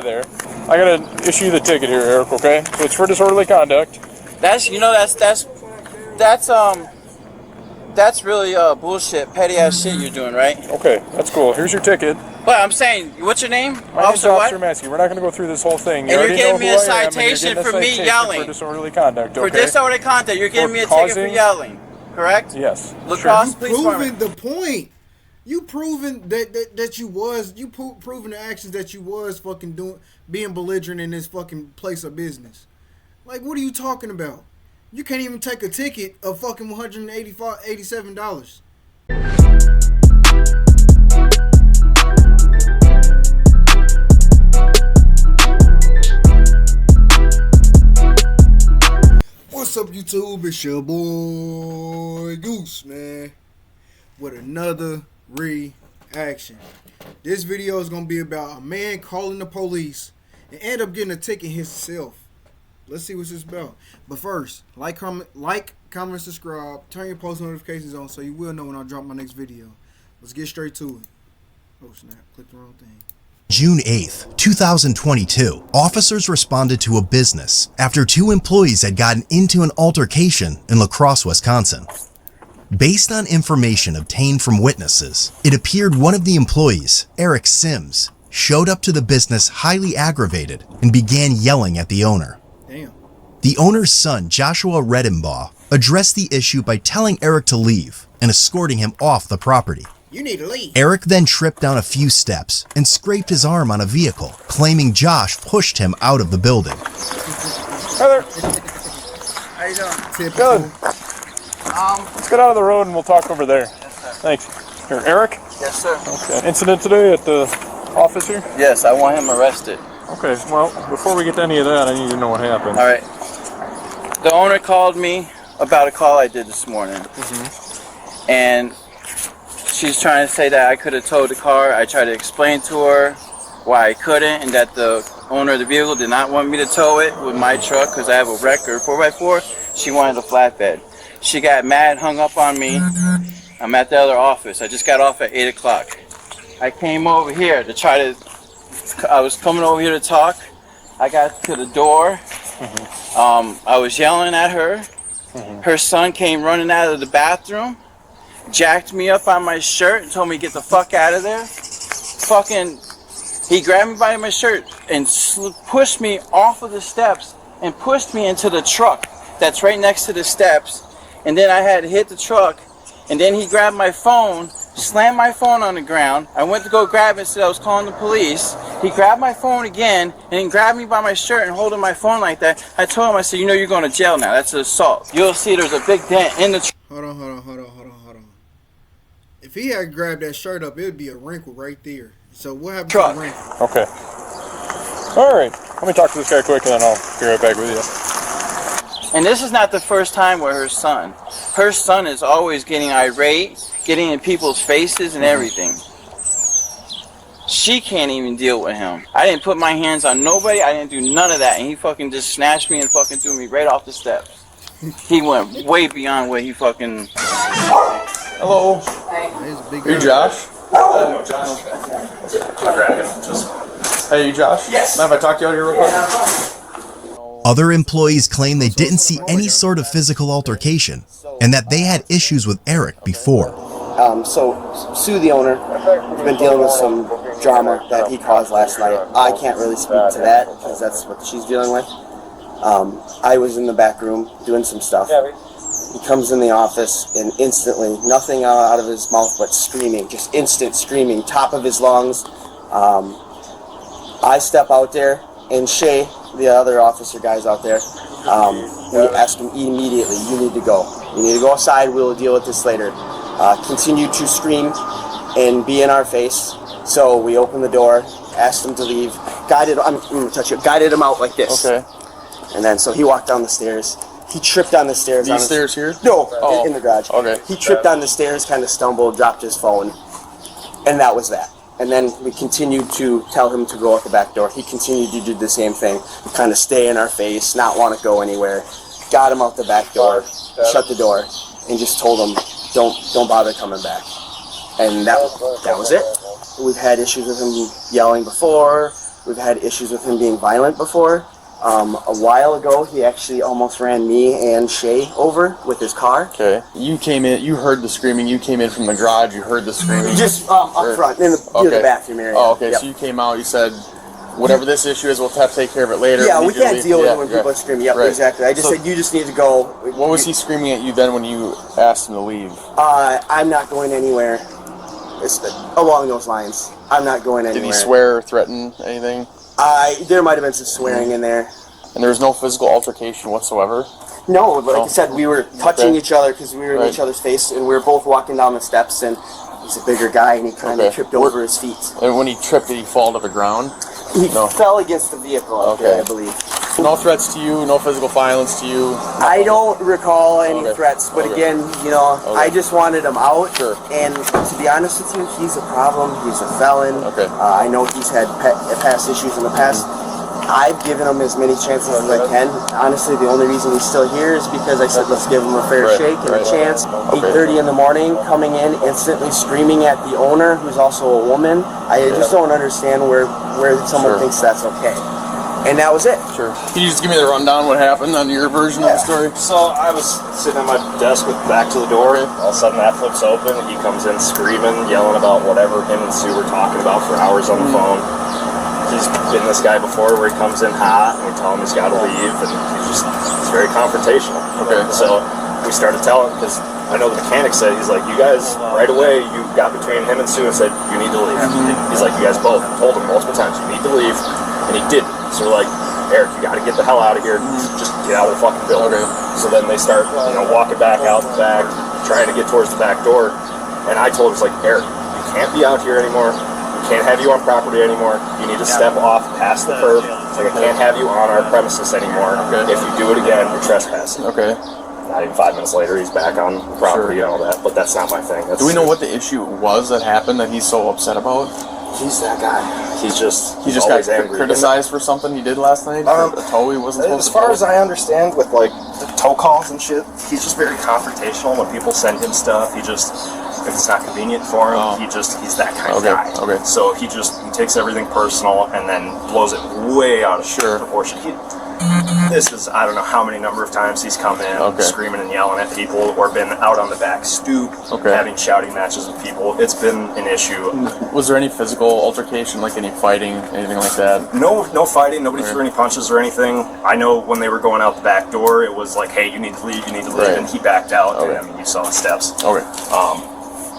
there. I gotta issue the ticket here, Eric. Okay, so it's for disorderly conduct. That's really bullshit, petty ass shit you're doing, right? Okay, that's cool. Here's your ticket. But I'm saying, what's your name? My name's Officer Massey. We're not gonna go through this whole thing. And you're getting me a citation for me yelling. For disorderly conduct. Okay? For disorderly conduct, you're getting me a ticket for yelling. Correct? Yes. Lacrosse Police Department. You proving the point. You proving that you proving the actions that you was fucking doing, being belligerent in this fucking place of business. Like, what are you talking about? You can't even take a ticket of fucking $187. What's up, YouTube? It's your boy Goose, man, with another reaction. This video is gonna be about a man calling the police and end up getting a ticket himself. Let's see what this is about. But first, like, comment, subscribe, turn your post notifications on so you will know when I drop my next video. Let's get straight to it. Oh snap, clicked the wrong thing. June 8th, 2022, officers responded to a business after two employees had gotten into an altercation in La Crosse, Wisconsin. Based on information obtained from witnesses, it appeared one of the employees, Eric Sims, showed up to the business highly aggravated and began yelling at the owner. Damn. The owner's son, Joshua Redenbaugh, addressed the issue by telling Eric to leave and escorting him off the property. You need to leave. Eric then tripped down a few steps and scraped his arm on a vehicle, claiming Josh pushed him out of the building. Hi there. How you doing? Good. Let's get out of the road and we'll talk over there. Yes, sir. Thanks. Here, Eric? Yes, sir. Okay. Incident today at the office here? Yes, I want him arrested. Okay, well, before we get to any of that, I need to know what happened. All right. The owner called me about a call I did this morning. And she's trying to say that I could have towed the car. I tried to explain to her why I couldn't, and that the owner of the vehicle did not want me to tow it with my truck because I have a record 4x4. She wanted a flatbed. She got mad, hung up on me. I'm at the other office. I just got off at 8 o'clock. I came over here to I was coming over here to talk. I got to the door. I was yelling at her. Her son came running out of the bathroom, jacked me up on my shirt and told me to get the fuck out of there. He grabbed me by my shirt and pushed me off of the steps and pushed me into the truck that's right next to the steps. And then I had to hit the truck, and then he grabbed my phone, slammed my phone on the ground. I went to go grab it and said I was calling the police. He grabbed my phone again and then grabbed me by my shirt and holding my phone like that. I told him, I said, you know you're going to jail now. That's an assault. You'll see there's a big dent in the truck. Hold on. If he had grabbed that shirt up, it would be a wrinkle right there. So what happened to the wrinkle? Okay. All right. Let me talk to this guy quick and then I'll be right back with you. And this is not the first time with her son. Her son is always getting irate, getting in people's faces and everything. She can't even deal with him. I didn't put my hands on nobody. I didn't do none of that. And he fucking just snatched me and fucking threw me right off the steps. He went way beyond what he fucking... Hello. Hey. Are you Josh? No, Josh. Hey, you Josh? Yes. Mind if I talk to you out here real quick? Other employees claim they didn't see any sort of physical altercation and that they had issues with Eric before. So Sue, the owner, has been dealing with some drama that he caused last night. I can't really speak to that because that's what she's dealing with. I was in the back room doing some stuff. He comes in the office and instantly, nothing out of his mouth but screaming, just instant screaming, top of his lungs. I step out there, and Shay, the other officer guys out there, we ask him immediately, you need to go. You need to go outside, we'll deal with this later. Continue to scream and be in our face. So we opened the door, asked him to leave, guided him out like this. Okay. And then so he walked down the stairs. He tripped on the stairs. These stairs here? No, in the garage. Okay. He tripped on the stairs, kind of stumbled, dropped his phone, and that was that. And then we continued to tell him to go out the back door. He continued to do the same thing, kind of stay in our face, not want to go anywhere. Got him out the back door, shut the door, and just told him, don't bother coming back. And that was it. We've had issues with him yelling before. We've had issues with him being violent before. A while ago, he actually almost ran me and Shay over with his car. Okay. You came in, you heard the screaming, you came in from the garage, you heard the screaming. Just up front, in the bathroom area. Oh, okay, Yep. so you came out, you said, whatever this issue is, we'll have to take care of it later. Yeah, we can't deal with it when people are screaming. Yep, exactly. I just said, you just need to go. What was he screaming at you then when you asked him to leave? I'm not going anywhere. It's along those lines. I'm not going anywhere. Did he swear or threaten anything? There might have been some swearing in there. And there was no physical altercation whatsoever? No, like I said, we were touching each other because we were in each other's face, and we were both walking down the steps, and he's a bigger guy, and he kind of tripped over his feet. And when he tripped, did he fall to the ground? He fell against the vehicle out there, I believe. No threats to you, no physical violence to you? I don't recall any threats, but again, you know, I just wanted him out. Sure. And to be honest with you, he's a problem. He's a felon. Okay. I know he's had past issues in the past. I've given him as many chances as I can. Honestly, the only reason he's still here is because I said let's give him a fair shake and a chance. 8:30 in the morning, coming in, instantly screaming at the owner, who's also a woman. I just don't understand where someone thinks that's okay. And that was it. Sure. Can you just give me the rundown what happened on your version of the story? So I was sitting at my desk with back to the door. All of a sudden that flips open. He comes in screaming, yelling about whatever him and Sue were talking about for hours on the phone. He's been this guy before where he comes in hot and we tell him he's got to leave, and he's very confrontational. Okay. So we started telling, because I know the mechanic said, he's like, you guys, right away, you got between him and Sue and said, you need to leave. He's like, you guys both told him multiple times, you need to leave, and he didn't. So we're like, Eric, you got to get the hell out of here. Just get out of the fucking building. Okay. So then they start, walking back out the back, trying to get towards the back door. And I told him, like, Eric, you can't be out here anymore. We can't have you on property anymore. You need to step off past the curb. Like, I can't have you on our premises anymore. Okay. If you do it again, you're trespassing. Okay. Not even 5 minutes later, he's back on the property and all that. But that's not my thing. Do we know what the issue was that happened that he's so upset about? He's that guy. He's just got angry. criticized for something he did last night? A tow he wasn't supposed As to far tow? as I understand, with like the tow calls and shit, he's just very confrontational. When people send him stuff, he just, if it's not convenient for him, he's that kind of guy. Okay. So he takes everything personal and then blows it way out of proportion. This is, I don't know how many number of times he's come in screaming and yelling at people, or been out on the back stoop having shouting matches with people. It's been an issue. Was there any physical altercation, like any fighting, anything like that? No fighting. Nobody threw any punches or anything. I know when they were going out the back door, it was like, hey, you need to leave, and he backed out. And, I mean, you saw the steps. Okay.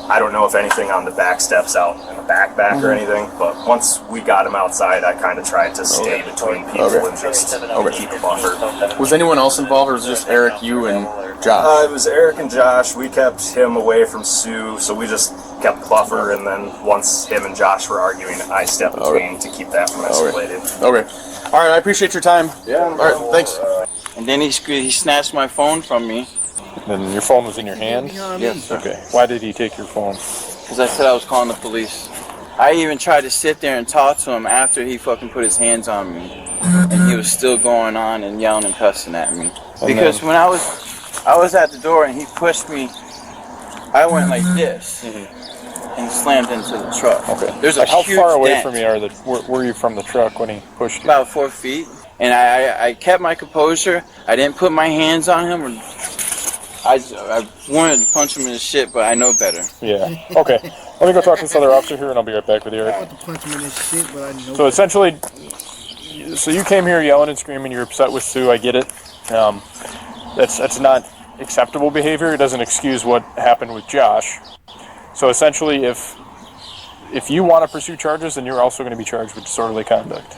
I don't know if anything on the back steps out in the back or anything, but once we got him outside, I kind of tried to stay between people and just keep a buffer. Was anyone else involved, or was it just Eric, you, and Josh? It was Eric and Josh. We kept him away from Sue, so we just kept the buffer, and then once him and Josh were arguing, I stepped between to keep that from escalating. Okay. All right, I appreciate your time. Yeah. All right, thanks. And then he snatched my phone from me. And your phone was in your hand? Yes. Okay. Why did he take your phone? Because I said I was calling the police. I even tried to sit there and talk to him after he fucking put his hands on me. And he was still going on and yelling and cussing at me. Because when I was at the door and he pushed me, I went like this and slammed into the truck. Okay. There's a How huge far away dent. from you were you from the truck when he pushed you? About 4 feet. And I kept my composure. I didn't put my hands on him. I wanted to punch him in the shit, but I know better. Yeah. Okay. Let me go talk to this other officer here, and I'll be right back with you, Eric. I want to punch him in his shit, but I know. So essentially, you came here yelling and screaming. You're upset with Sue. I get it. That's not acceptable behavior. It doesn't excuse what happened with Josh. So essentially, if you want to pursue charges, then you're also going to be charged with disorderly conduct.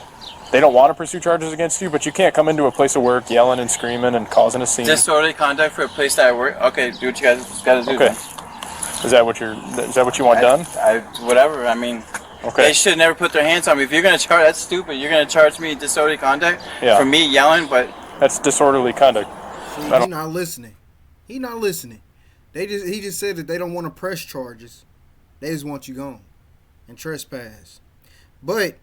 They don't want to pursue charges against you, but you can't come into a place of work yelling and screaming and causing a scene. Disorderly conduct for a place that I work. Okay, do what you guys got to do. Okay. Then. Is that what you want done? Whatever. I mean, they should never put their hands on me. If you're gonna charge, that's stupid. You're gonna charge me disorderly conduct for me yelling, but that's disorderly conduct. He's not listening. He's not listening. He just said that they don't want to press charges. They just want you gone and trespass. But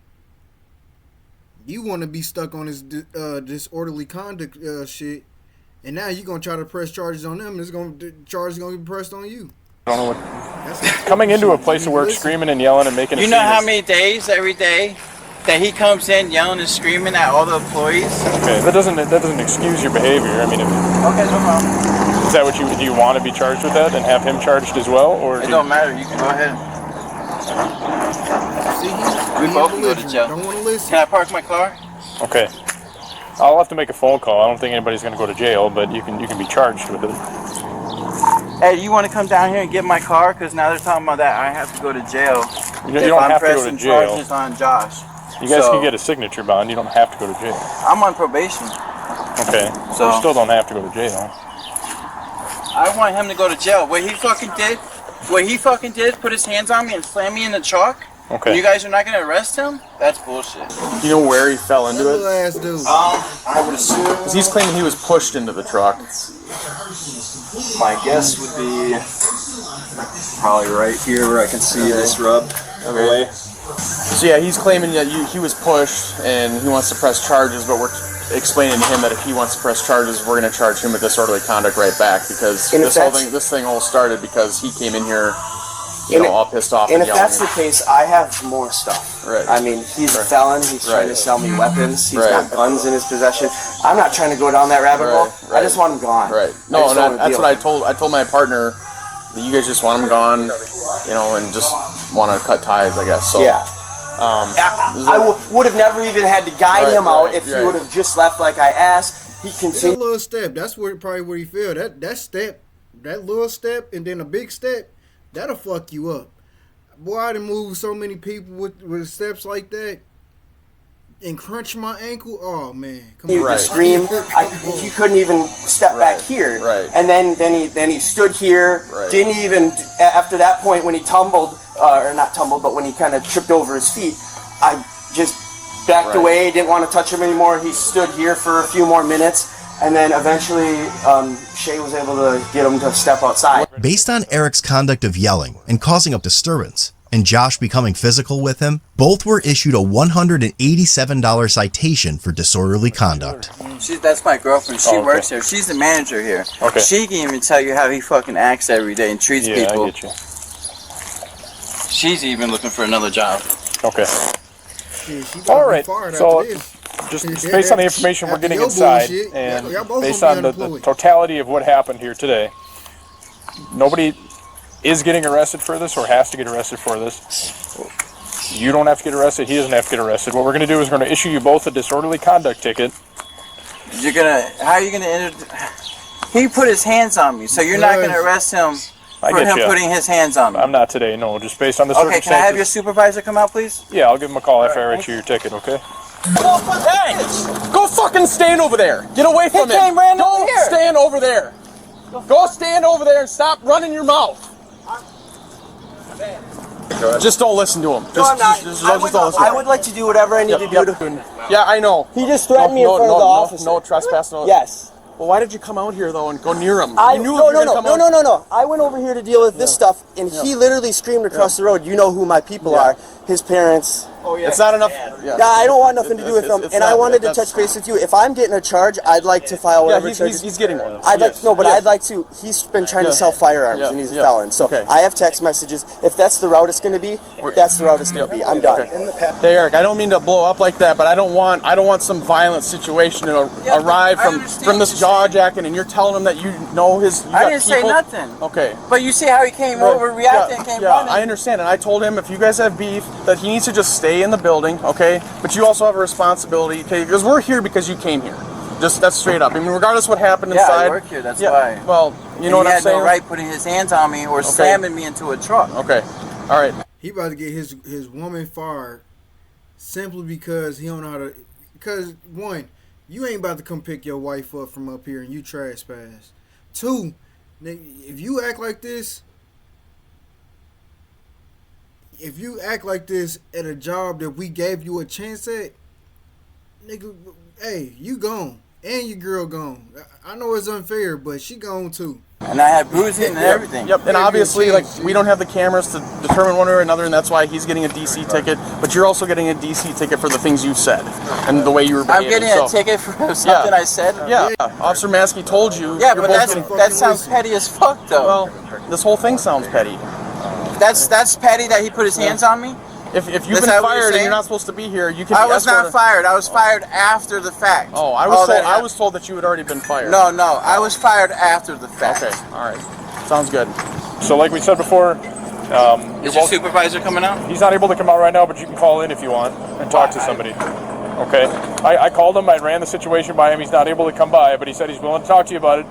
you want to be stuck on this disorderly conduct shit, and now you're gonna try to press charges on them. Charges gonna be pressed on you. I don't know what. Coming into a place of work, screaming and yelling and making. You know how many days every day that he comes in yelling and screaming at all the employees. Okay, that doesn't excuse your behavior. I mean, Okay, no problem. is that what do you want to be charged with that and have him charged as well, or It don't matter. You can go ahead. See, We both can go to jail. Don't want to listen. Can I park my car? Okay, I'll have to make a phone call. I don't think anybody's going to go to jail, but you can be charged with it. Hey, you want to come down here and get my car? Because now they're talking about that I have to go to jail. You don't have to go to pressing jail. charges on Josh. You guys So- can get a signature bond. You don't have to go to jail. I'm on probation. Okay, So- you still don't have to go to jail. I want him to go to jail. What he fucking did, put his hands on me and slam me in the chalk. Okay. You guys are not gonna arrest him? That's bullshit. You know where he fell into Little it? ass dude. I would assume. Because he's claiming he was pushed into the truck. My guess would be probably right here where I can see this rub away. So yeah, he's claiming that he was pushed and he wants to press charges, but we're explaining to him that if he wants to press charges, we're going to charge him with disorderly conduct right back, because And if this thing all started because he came in here, And all pissed off And and if yelling. that's the case, I have more stuff. Right. I mean, he's a felon. He's trying to sell me weapons. He's Right. got guns in his possession. I'm not trying to go down that rabbit hole. I just want him gone. Right. I No, just and don't wanna that's deal what I with him. told. I told my partner that you guys just want him gone, and just want to cut ties, I guess. So Yeah. I would have never even had to guide Right, him out right, if he right. would have just left like I asked. He That continued. little step, that's probably where you feel. That step, that little step, and then a big step, that'll fuck you up. Boy, I done moved so many people with steps like that and crunch my ankle. Oh man, come on. Right. Scream. He couldn't even step back here. Right. And then he stood here. Right. Didn't even after that point when he tumbled, or not tumbled, but when he kind of tripped over his feet, I just backed Right. away. Didn't want to touch him anymore. He stood here for a few more minutes, and then eventually Shay was able to get him to step outside. Based on Eric's conduct of yelling and causing a disturbance, and Josh becoming physical with him, both were issued a $187 citation for disorderly conduct. That's my girlfriend. She Oh, okay. works here. She's the manager here. Okay. She can even tell you how he fucking acts every day and treats Yeah, people. I get you. She's even looking for another job. Okay. Shit, she All gonna be right, fired so after this. just based on the information we're After getting your inside, bullshit, and y'all both based gonna on be the unemployed. totality of what happened here today, nobody is getting arrested for this or has to get arrested for this. You don't have to get arrested. He doesn't have to get arrested. What we're going to do is we're going to issue you both a disorderly conduct ticket. How are you gonna enter? He put his hands on me, so you're not gonna arrest him I for get him you. putting his hands on me. I'm not today, no. Just based on the Okay, circumstances. can I have your supervisor come out, please? Yeah, I'll give him a call after I issue your ticket, okay? Hey! Go fucking stand over there. Get away from him. came ran Go over here. stand over there. Go stand over there and stop running your mouth. Just don't listen to him. No, I'm not. Just don't listen to I him. would like to do whatever I need to do. To, Yeah, I know. he just threatened me in front of the officer. No trespass. No. Yes. Well, why did you come out here though and go near him? I You knew no if you were no gonna no come no out- no no no. I went over here to deal with this stuff, and he literally screamed across the road. You know who my people are? His parents. It's not enough. Yeah, I don't want nothing to do with them. It's And I not- wanted to that's- touch base with you. If I'm getting a charge, I'd like to file Yeah, whatever he's charges. getting one. I'd like Yes. no, but Yes. I'd like to. He's been trying to sell firearms, Yeah. and he's a Yeah. felon. So Okay. I have text messages. If that's the route it's going to be, that's the route it's going to be. I'm done. Hey Eric, I don't mean to blow up like that, but I don't want some violent situation to arrive I from understand this what jaw you're saying. jacking, and you're telling him that you know his. You I got didn't say people- nothing. Okay. But you see how he came over, reacted, and came running. I understand, and I told him if you guys have beef, that he needs to just stay in the building, okay? But you also have a responsibility, okay? Because we're here because you came here. Just that's straight up. I mean, regardless what happened Yeah, inside. I work here, that's why. Well, you know what he I'm had saying? no right putting his hands on me or slamming me into a truck. Okay. All right. He about to get his woman fired simply because he don't know how to. Because one, you ain't about to come pick your wife up from up here and you trespass. Two, nigga, if you act like this at a job that we gave you a chance at, nigga, hey, you gone. And your girl gone. I know it's unfair, but she gone too. And I had bruising and everything. Yep, and Maybe obviously, a like, chance, we don't have the cameras to determine one way or another, and that's why he's getting a DC ticket. But you're also getting a DC ticket for the things you've said and the way you were I'm behaving. getting a so, ticket for something I said. Yeah, Officer Maskey told you. Yeah, you're but both getting- that sounds petty as fuck, though. Well, this whole thing sounds petty. That's petty that he put his hands on me. If you've Is been that what you're fired and saying? you're not supposed to be here, you can. I be was not escorted. fired. I was fired after the fact. Oh, I was told that you had already been fired. No, I was fired after the fact. Okay, all right, sounds good. So like we said before, Is your supervisor coming out? he's not able to come out right now, but you can call in if you want and talk to somebody. Okay. I called him. I ran the situation by him. He's not able to come by, but he said he's willing to talk to you about it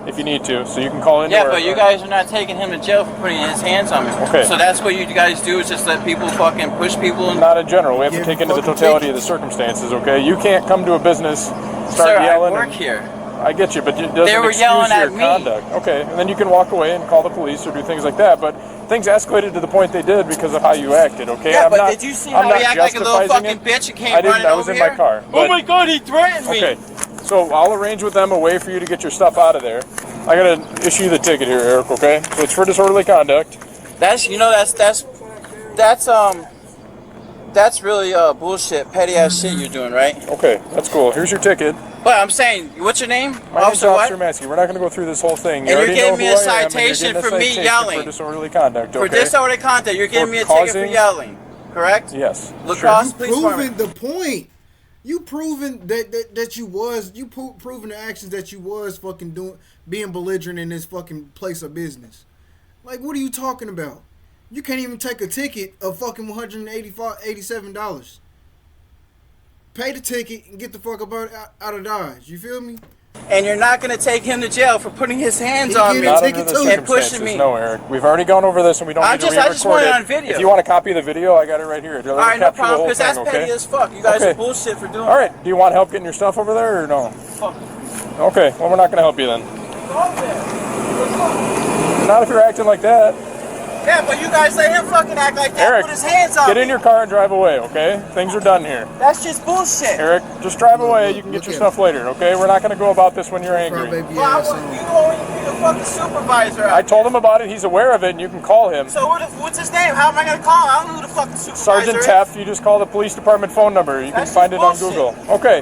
if you need to. So you can call in. Yeah, but you guys are not taking him to jail for putting his hands on me. Okay. So that's what you guys do, is just let people fucking push people. Not in general. We have to Yeah, take into the fucking totality take of the circumstances. Okay. You can't come to a business, start Sir, I yelling. work and- here. I get you, but it doesn't They were excuse yelling your at me. conduct. Okay, and then you can walk away and call the police or do things like that. But things escalated to the point they did because of how you acted. Okay. Yeah, I'm but not, did you see I'm how not he acted like a little justifying fucking it. bitch and came I didn't. running I was over in here? my car. Oh but- my god, he threatened me. Okay, so I'll arrange with them a way for you to get your stuff out of there. I gotta issue the ticket here, Eric. Okay, so it's for disorderly conduct. That's that's really bullshit, petty ass shit you're doing, right? Okay, that's cool. Here's your ticket. But I'm saying, what's your name? My name's Officer Officer what? Maskey. We're not gonna go through this whole thing. You And you're already giving know me who a I am, and you're citation getting a for me citation yelling. for disorderly conduct. For Okay. disorderly conduct, you're giving For me a ticket for causing- yelling, correct? Yes. Lacrosse You Police Department. proving the point. You proving that you was proving the actions that you was fucking doing, being belligerent in this fucking place of business. Like, what are you talking about? You can't even take a ticket of fucking $187. Pay the ticket and get the fuck up out of Dodge. You feel me? And you're not going to take him to jail for putting his hands He on get me. a Not ticket under the too. And pushing circumstances, me. no, Eric. We've already gone over this, and we don't I need just to re-record want it it. on video. If you want a copy of the video, I got it right here. All right, no problem, because that's okay? petty as fuck. You guys Okay. are bullshit for doing All right. Do you want help getting your stuff over there, or no? Fuck. Okay. Well, we're not going to help you then. Go there. Not if you're acting like that. Yeah, but you guys let him fucking act like that. Eric, Put his hands on get me. in your car and drive away, okay? Things are done here. That's just bullshit. Eric, just drive away. You can look get your at stuff later, okay? We're not going to go about this when you're angry. Crybaby Well, I ass want on. you only be the fucking supervisor. I told him about it. He's aware of it, and you can call him. So what's his name? How am I gonna call him? I don't know who the fucking supervisor Sergeant is. Taft, you just call the police department phone number. You can That's find it just on bullshit. Google. Okay.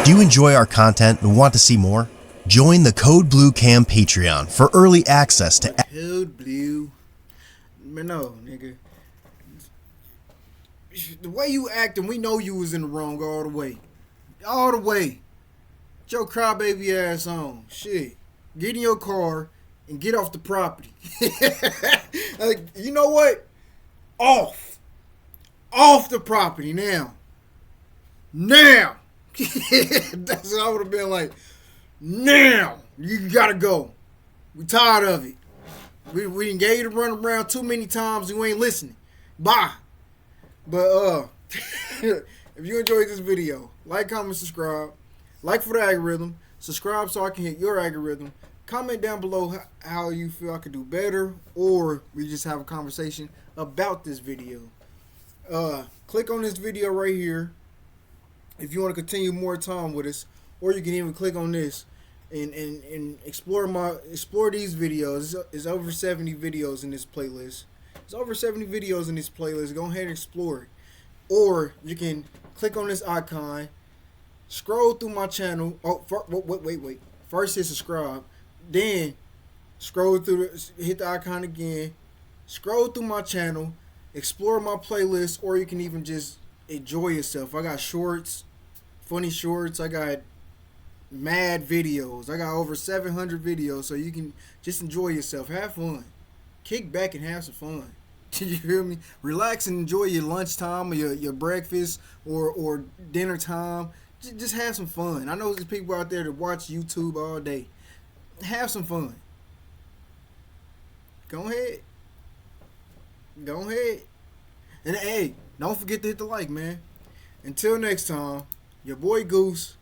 Do you enjoy our content and want to see more? Join the Code Blue Cam Patreon for early access to Code Blue. Man, no, nigga. The way you acting, we know you was in the wrong all the way. All the way. Get your crybaby ass on. Shit. Get in your car and get off the property. Like, you know what? Off. Off the property now. Now. That's what I would have been like. Now. You gotta go. We tired of it. We done gave you to run around too many times. You ain't listening. Bye. But if you enjoyed this video, like, comment, subscribe. Like for the algorithm. Subscribe so I can hit your algorithm. Comment down below how you feel I could do better, or we just have a conversation about this video. Click on this video right here if you want to continue more time with us, or you can even click on this and explore these videos. There's over 70 videos in this playlist. There's over 70 videos in this playlist. Go ahead and explore it. Or you can click on this icon, scroll through my channel. Oh, wait. First hit subscribe, then scroll through, hit the icon again, scroll through my channel, explore my playlist, or you can even just enjoy yourself. I got shorts, funny shorts. I got mad videos. I got over 700 videos, so you can just enjoy yourself. Have fun. Kick back and have some fun. You hear me? Relax and enjoy your lunchtime or your breakfast or dinner time. Just have some fun. I know there's people out there that watch YouTube all day. Have some fun. Go ahead. Go ahead. And hey, don't forget to hit the like, man. Until next time, your boy Goose